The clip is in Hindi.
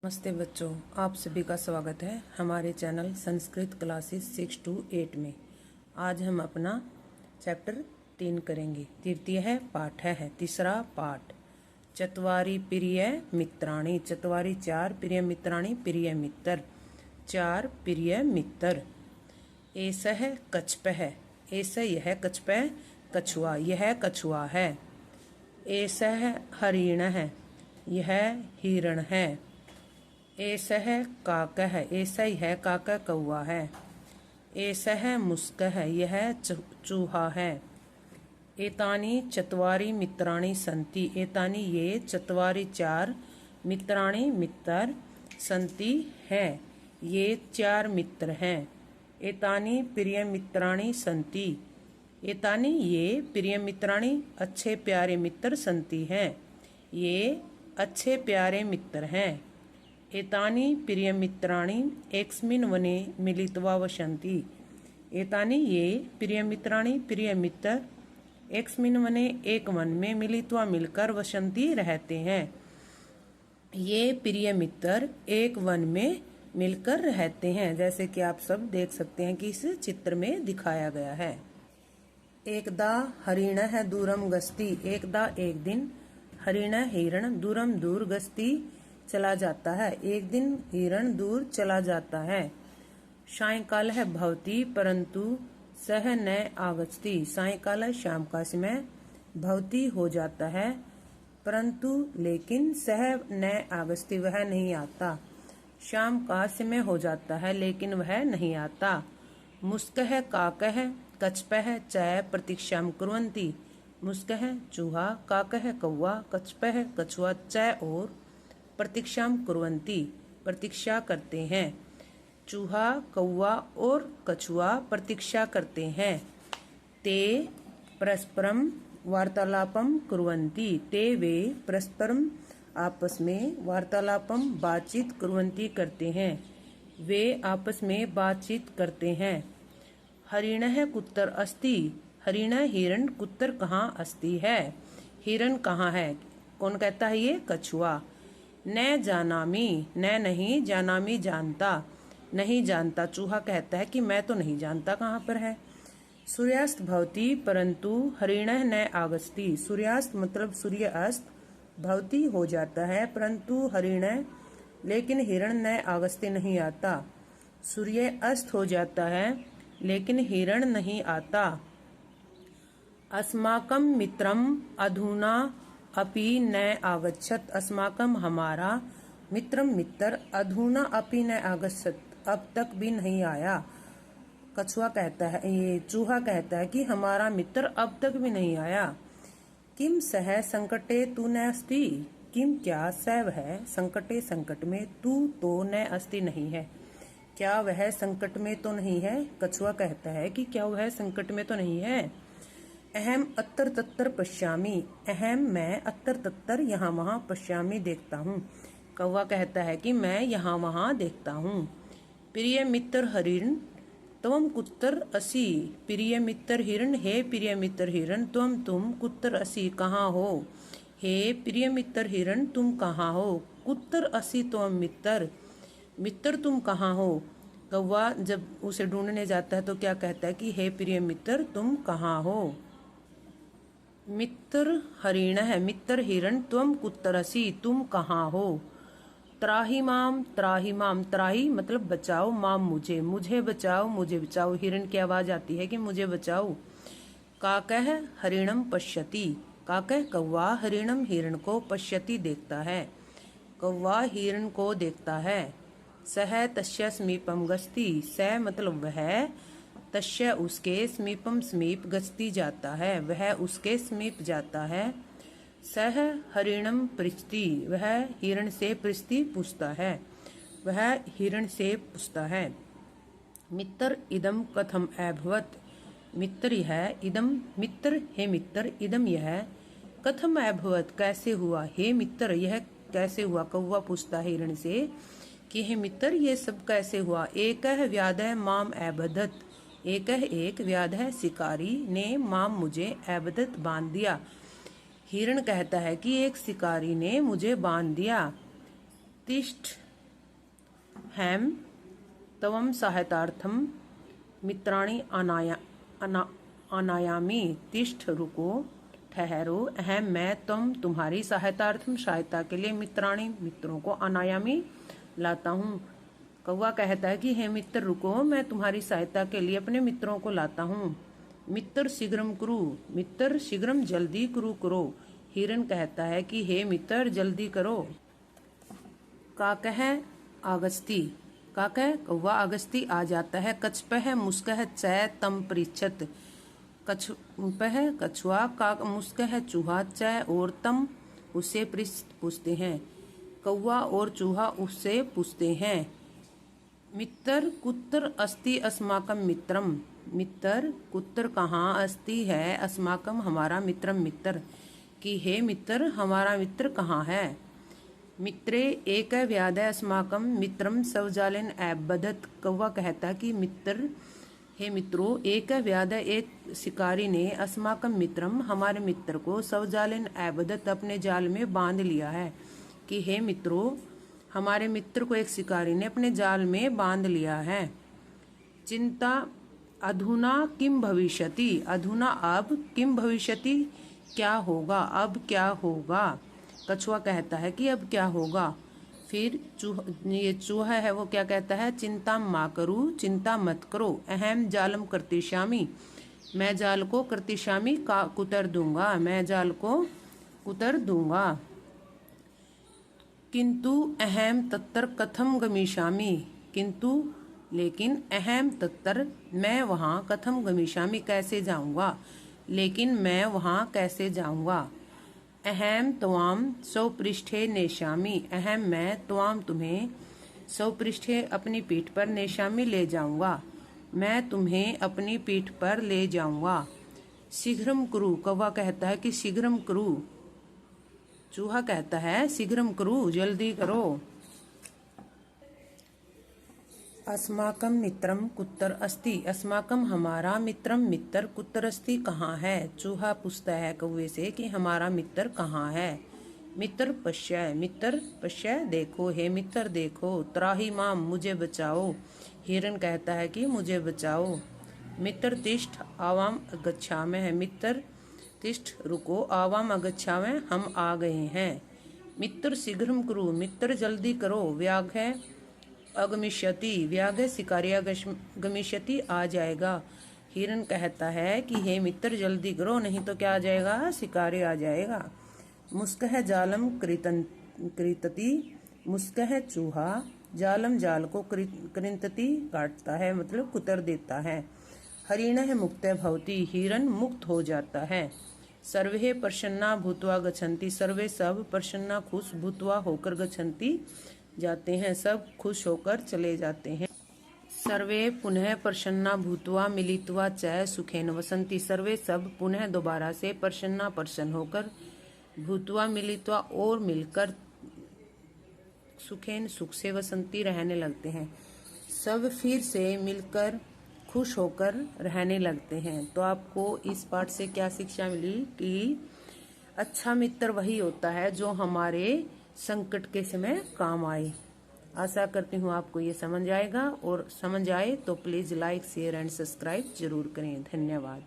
नमस्ते बच्चों, आप सभी का स्वागत है हमारे चैनल संस्कृत क्लासेस 6 to 8 में। आज हम अपना चैप्टर 3 करेंगे। तृतीय है पाठ है तीसरा पाठ। चत्वारि प्रिय मित्राणि, चत्वारि चार, प्रिय मित्राणि प्रिय मित्र, चार प्रिय मित्र। एषः कच्छपः, ऐसा यह कच्छप कछुआ, यह कछुआ है। एषः हरिणः, यह हिरण है। एषः काकः, ऐसा यह काका कौआ है। एषः मुस्कः, यह चूहा है। एतानि चत्वारि मित्राणि सन्ति, एतानि ये चत्वारि चार, मित्राणि मित्र, सन्ति है ये चार मित्र हैं। एतानि प्रिय मित्राणि सन्ति, एतानि ये प्रिय मित्राणि अच्छे प्यारे मित्र सन्ति हैं, ये अच्छे प्यारे मित्र हैं। एतानि प्रिय मित्राणि एकस्मिन् वने मिलित्वा वसन्ति, एतानि ये प्रिय मित्राणि प्रिय मित्र एकस्मिन् वने एक वन में मिलित्वा मिलकर वसन्ति रहते हैं। ये प्रिय मित्र एक वन में मिलकर रहते हैं, जैसे कि आप सब देख सकते हैं कि इस चित्र में दिखाया गया है। एकदा हरिणः दूरम गस्ति, एकदा एक दिन हरिण हिरण दूरम दूर गस्ति चला जाता है, एक दिन हिरण दूर चला जाता है। सायंकाल है भवती परंतु सह न आगच्छति, सायंकाल है शाम का समय, भवती हो जाता है परंतु लेकिन सह न आगच्छति वह नहीं आता। शाम का समय हो जाता है लेकिन वह नहीं आता। मुस्कः काकः कच्छपः च प्रतीक्षां कुर्वन्ति, मुस्कः चूहा, काकः कौआ, कच्छपः कछुआ, च और प्रतीक्षां कुर्वन्ति प्रतीक्षा करते हैं। चूहा, कौआ और कछुआ प्रतीक्षा करते हैं। ते परस्परम वार्तालापम कुर्वन्ति, ते वे परस्परम आपस में वार्तालापम बातचीत कुर्वन्ति करते हैं, वे आपस में बातचीत करते हैं। हरिणः कुत्र अस्ति, हरिण हिरण, कुत्र कहाँ अस्ति है, हिरण कहाँ है। कौन कहता है ये, कछुआ। न जानामी, न नहीं, जानामी जानता, नहीं जानता। चूहा कहता है कि मैं तो नहीं जानता कहाँ पर है। सूर्यास्त भवति परंतु हरिणः न आगच्छति, सूर्यास्त मतलब सूर्य अस्त, भवति हो जाता है, परंतु हरिण लेकिन हिरण न आगच्छति नहीं आता। सूर्य अस्त हो जाता है लेकिन हिरण नहीं आता। अस्माकं मित्रम अधुना अपि न आगच्छत, अस्माकं हमारा, मित्रम मित्र, अधुना अपि न आगच्छत अब तक भी नहीं आया। कछुआ कहता है, ये चूहा कहता है कि हमारा मित्र अब तक भी नहीं आया। किम सह संकटे तू न अस्ति, किम क्या सह है संकटे संकट में, तू तो न अस्ति नहीं है, क्या वह संकट में तो नहीं है। कछुआ कहता है कि क्या वह संकट में तो नहीं है। अहम अत्र तत्र पश्यामि, अहम मैं, अत्र तत्र यहाँ वहाँ, पश्यामि देखता हूँ। कौवा कहता है कि मैं यहाँ वहाँ देखता हूँ। प्रिय मित्र हिरण त्वम कुत्र असि, प्रिय मित्र हिरण, हे प्रिय मित्र हिरण, तुम कुत्र असि कहाँ हो, हे प्रिय मित्र हिरण तुम कहाँ हो। कुत्र असि त्वम मित्र, मित्र तुम कहाँ हो। कौवा जब उसे ढूंढने जाता है तो क्या कहता है कि हे प्रिय मित्र तुम कहाँ हो। मित्र हरिण है, मित्र हिरण, त्वम कुत्रसि तुम कहाँ हो। त्राहि माम, त्राहि माम, त्राहि मतलब बचाओ, माम मुझे, मुझे बचाओ, मुझे बचाओ। हिरण की आवाज आती है कि मुझे बचाओ। काकः हरिणम पश्यति, काकः कौवा, हरिणम हिरण को, पश्यति देखता है, कौवा हिरण को देखता है। सह तस्य समीपम गच्छति, स मतलब वह, तस्य उसके, समीपम समीप, गच्छति जाता है, वह उसके समीप जाता है। सह हरिणम पृच्छति, वह हिरण से पृच्छति पूछता है, वह हिरण से पूछता है। मित्र इदम कथम अभवत, मित्र यह, इदम मित्र, हे मित्र, इदम यह, कथम अभवत कैसे हुआ, हे मित्र यह कैसे हुआ। कौवा पूछता है हिरण से कि हे मित्र ये सब कैसे हुआ। एकः व्याधः माम अबधत, एकः एक, व्याधः शिकारी, ने माम मुझे, अबधत बांध दिया। हिरण कहता है कि एक शिकारी ने मुझे बांध दिया। तिष्ठ हैम तवम सहायतार्थम मित्राणि अनायामी तिष्ठ रुको ठहरो। अहम मैं तुम तुम्हारी सहायतार्थम सहायता के लिए मित्राणि मित्रों को अनायामी लाता हूँ। कौवा कहता है कि हे मित्र रुको, मैं तुम्हारी सहायता के लिए अपने मित्रों को लाता हूँ। मित्र शीघ्रम कुरु, मित्र शीघ्रम जल्दी कुरु करो। हिरण कहता है कि हे मित्र जल्दी करो। काकह आगस्ती, काकह कौवा अगस्ती आ जाता है। कछपह मुस्कह चै तम पृच्छत, कछपह कछुआ, काक मुस्कह चूहा, चै और तम उससे पूछते हैं। कौवा और चूहा उससे पूछते हैं। मित्र कुत्र अस्ति अस्माकम मित्रम, मित्र कुत्र कहाँ अस्ति है अस्माकम हमारा मित्रम मित्र, कि हे मित्र हमारा मित्र कहाँ है। मित्रे एक व्याधय अस्माकम मित्रम शौचालयन ऐबदत, कौवा कहता कि मित्र हे मित्रों एक व्याधय एक शिकारी ने अस्माकम मित्रम हमारे मित्र को शौचालयन ऐबदत अपने जाल में बांध लिया है, कि हे मित्रों हमारे मित्र को एक शिकारी ने अपने जाल में बांध लिया है। चिंता अधुना किम भविष्यति, अधुना अब किम भविष्यति क्या होगा, अब क्या होगा। कछुआ कहता है कि अब क्या होगा। फिर ये चूहा है वो क्या कहता है, चिंता मा करू, चिंता मत करो। अहम जालम कर्तिष्यामि, मैं जाल को कर्तिष्यामि का कुतर दूंगा, मैं जाल को कुतर दूंगा। किंतु अहम तत्तर कथम गमिष्यामि, किंतु लेकिन अहम तत्तर मैं वहाँ कथम गमिष्यामि कैसे जाऊंगा, लेकिन मैं वहाँ कैसे जाऊंगा। अहम त्वाम सौपृष्ठे नेष्यामि, अहम मैं त्वाम तुम्हें सौपृष्ठे अपनी पीठ पर नेष्यामि ले जाऊंगा, मैं तुम्हें अपनी पीठ पर ले जाऊंगा। शीघ्रम कुरु, कौवा कहता है कि शीघ्रम कुरु। चूहा कहता है शीघ्रम कुरु जल्दी करो। अस्माकम मित्रम कुत्र अस्ति, अस्माकम हमारा मित्रम मित्र कुत्र अस्ति कहाँ है। चूहा पूछता है कौवे से कि हमारा मित्र कहाँ है। मित्र पश्य, मित्र पश्य देखो, हे मित्र देखो। त्राहि माम मुझे बचाओ, हिरण कहता है कि मुझे बचाओ। मित्र तिष्ठ आवाम गच्छामः, मित्र तिष्ठ रुको, आवाम अगच्छामः हम आ गए हैं। मित्र शीघ्रम कुरु, मित्र जल्दी करो। व्याघ्र अगमिष्यति, व्याघ्र शिकारी गमिष्यति आ जाएगा। हिरण कहता है कि हे मित्र जल्दी करो, नहीं तो क्या आ जाएगा, शिकारी आ जाएगा। मुस्कह जालम कृतति, मुस्कह चूहा जालम जाल को कृंतति काटता है, मतलब कुतर देता है। हरिणः मुक्तः भवति, हिरण मुक्त हो जाता है। सर्वे प्रसन्ना भूत्वा गच्छन्ति, सर्वे सब प्रसन्ना खुश भूत्वा होकर गच्छन्ति जाते हैं, सब खुश होकर चले जाते हैं। सर्वे पुनः प्रसन्ना भूत्वा मिलित्वा च सुखेन वसन्ति, सर्वे सब पुनः दोबारा से प्रसन्ना प्रसन्न होकर भूत्वा मिलित्वा और मिलकर सुखेन सुख से वसंती रहने लगते हैं, सब फिर से मिलकर खुश होकर रहने लगते हैं। तो आपको इस पाठ से क्या शिक्षा मिली कि अच्छा मित्र वही होता है जो हमारे संकट के समय काम आए। आशा करती हूँ आपको ये समझ आएगा, और समझ आए तो please like share and subscribe जरूर करें। धन्यवाद।